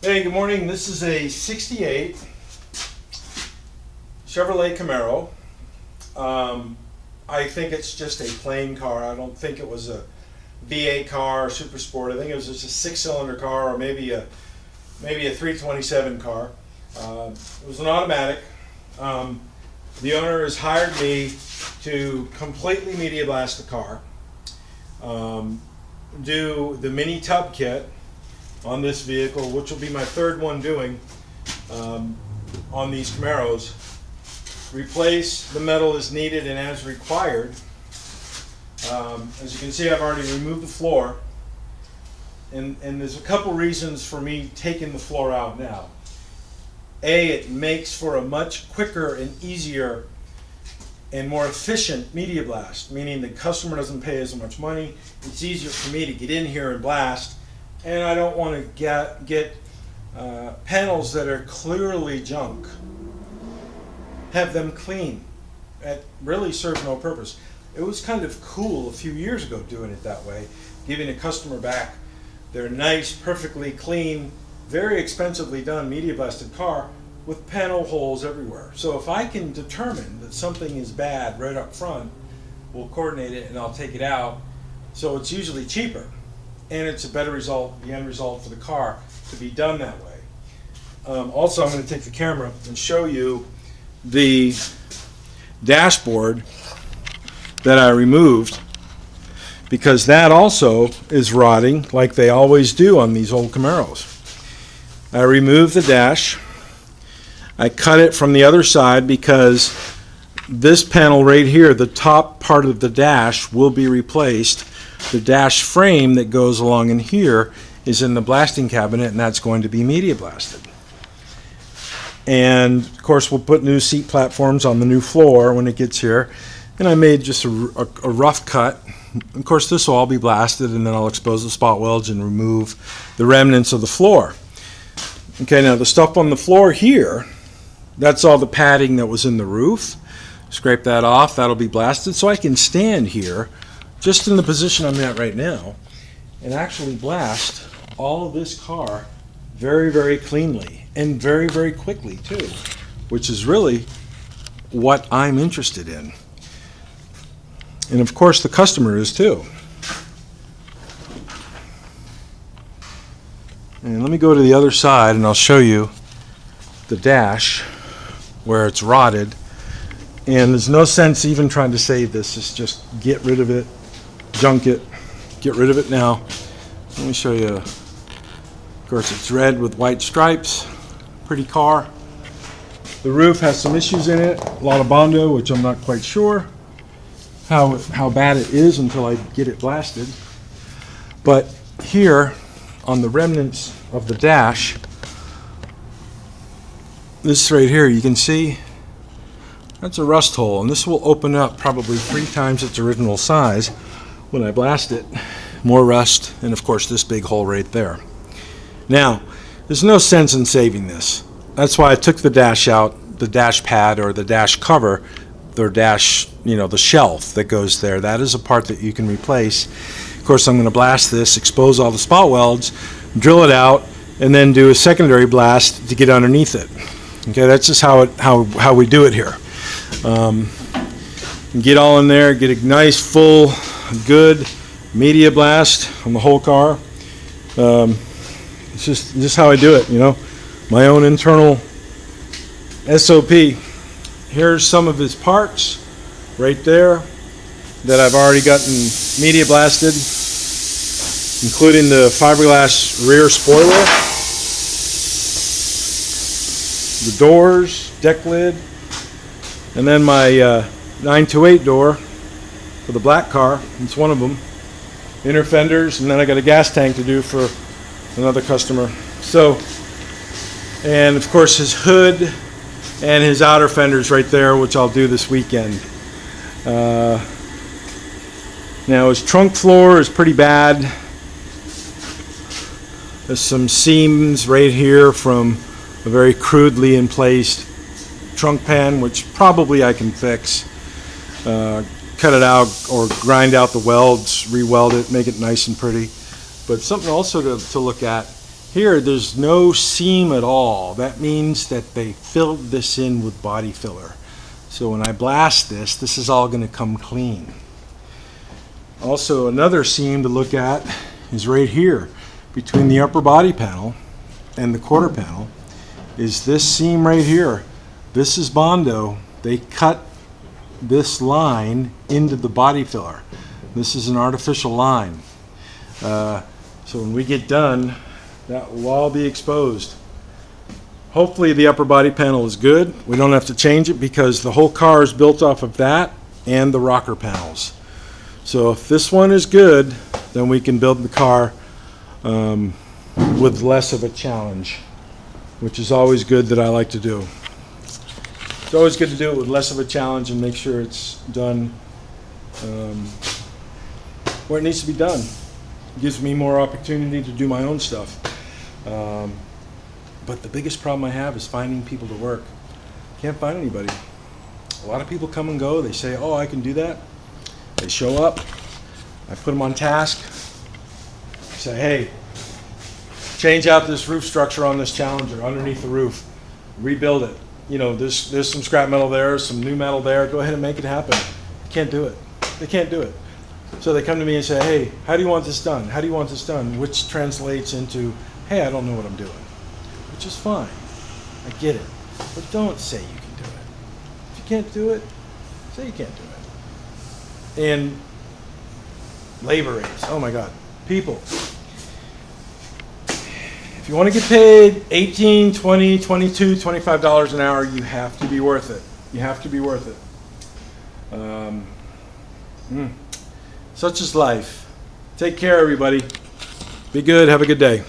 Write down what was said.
Hey, good morning. This is a 68 Chevrolet Camaro. I think it's just a plain car. I don't think it was a V8 car or super sport. I think it was just a 6-cylinder car, or maybe a 327 car. It was an automatic. The owner has hired me to completely media blast the car, do the mini tub kit on this vehicle, which will be my third one doing on these Camaros. Replace the metal as needed and as required. As you can see, I've already removed the floor, and there's a couple reasons for me taking the floor out now. A, it makes for a much quicker and easier and more efficient media blast, meaning the customer doesn't pay as much money. It's easier for me to get in here and blast, and I don't want to get panels that are clearly junk. Have them clean. That really serves no purpose. It was kind of cool a few years ago doing it that way, giving a customer back their nice, perfectly clean, very expensively done media blasted car with panel holes everywhere. So if I can determine that something is bad right up front, we'll coordinate it and I'll take it out. So it's usually cheaper, and it's a better result, the end result for the car, to be done that way. Also, I'm going to take the camera and show you the dashboard that I removed, because that also is rotting like they always do on these old Camaros. I removed the dash. I cut it from the other side because this panel right here, the top part of the dash, will be replaced. The dash frame that goes along in here is in the blasting cabinet, and that's going to be media blasted. And of course, we'll put new seat platforms on the new floor when it gets here. And I made just a rough cut. Of course, this will all be blasted, and then I'll expose the spot welds and remove the remnants of the floor. Okay, now the stuff on the floor here, that's all the padding that was in the roof. Scrape that off, that'll be blasted. So I can stand here, just in the position I'm at right now, and actually blast all of this car very, very cleanly and very, very quickly too, which is really what I'm interested in. And of course the customer is too. And let me go to the other side and I'll show you the dash where it's rotted. And there's no sense even trying to save this. It's just get rid of it, junk it, get rid of it now. Let me show you. Of course, it's red with white stripes. Pretty car. The roof has some issues in it. A lot of Bondo, which I'm not quite sure how bad it is until I get it blasted. But here, on the remnants of the dash, this right here, you can see that's a rust hole, and this will open up probably 3 times its original size when I blast it. More rust, and of course this big hole right there. Now, there's no sense in saving this. That's why I took the dash out, the dash pad or the dash cover, the dash, the shelf that goes there. That is a part that you can replace. Of course, I'm going to blast this, expose all the spot welds, drill it out, and then do a secondary blast to get underneath it. Okay, that's just how we do it here. Get all in there, get a nice, full, good media blast on the whole car. It's just how I do it, my own internal SOP. Here's some of his parts right there that I've already gotten media blasted, including the fiberglass rear spoiler, the doors, deck lid, and then my 928 door for the black car. It's one of them. Inner fenders, and then I got a gas tank to do for another customer. So, and of course his hood and his outer fenders right there, which I'll do this weekend. Now his trunk floor is pretty bad. There's some seams right here from a very crudely in placed trunk pan, which probably I can fix. Cut it out or grind out the welds, re-weld it, make it nice and pretty. But something also to look at Here, there's no seam at all. That means that they filled this in with body filler. So when I blast this, this is all going to come clean. Also, another seam to look at is right here between the upper body panel and the quarter panel is this seam right here. This is Bondo. They cut this line into the body filler. This is an artificial line. So when we get done, that will all be exposed. Hopefully the upper body panel is good. We don't have to change it because the whole car is built off of that and the rocker panels. So if this one is good, then we can build the car with less of a challenge, which is always good that I like to do. It's always good to do it with less of a challenge and make sure it's done where it needs to be done. It gives me more opportunity to do my own stuff. But the biggest problem I have is finding people to work. Can't find anybody. A lot of people come and go. They say, oh, I can do that. They show up. I put them on task. I say, hey, change out this roof structure on this Challenger underneath the roof. Rebuild it. You know, there's some scrap metal there, some new metal there. Go ahead and make it happen. Can't do it. They can't do it. So they come to me and say, hey, how do you want this done? How do you want this done? Which translates into, hey, I don't know what I'm doing. Which is fine. I get it. But don't say you can do it. If you can't do it, say you can't do it. And labor rates. Oh my God. People. If you want to get paid $18, $20, $22, $25 an hour, you have to be worth it. You have to be worth it. Such is life. Take care, everybody. Be good. Have a good day.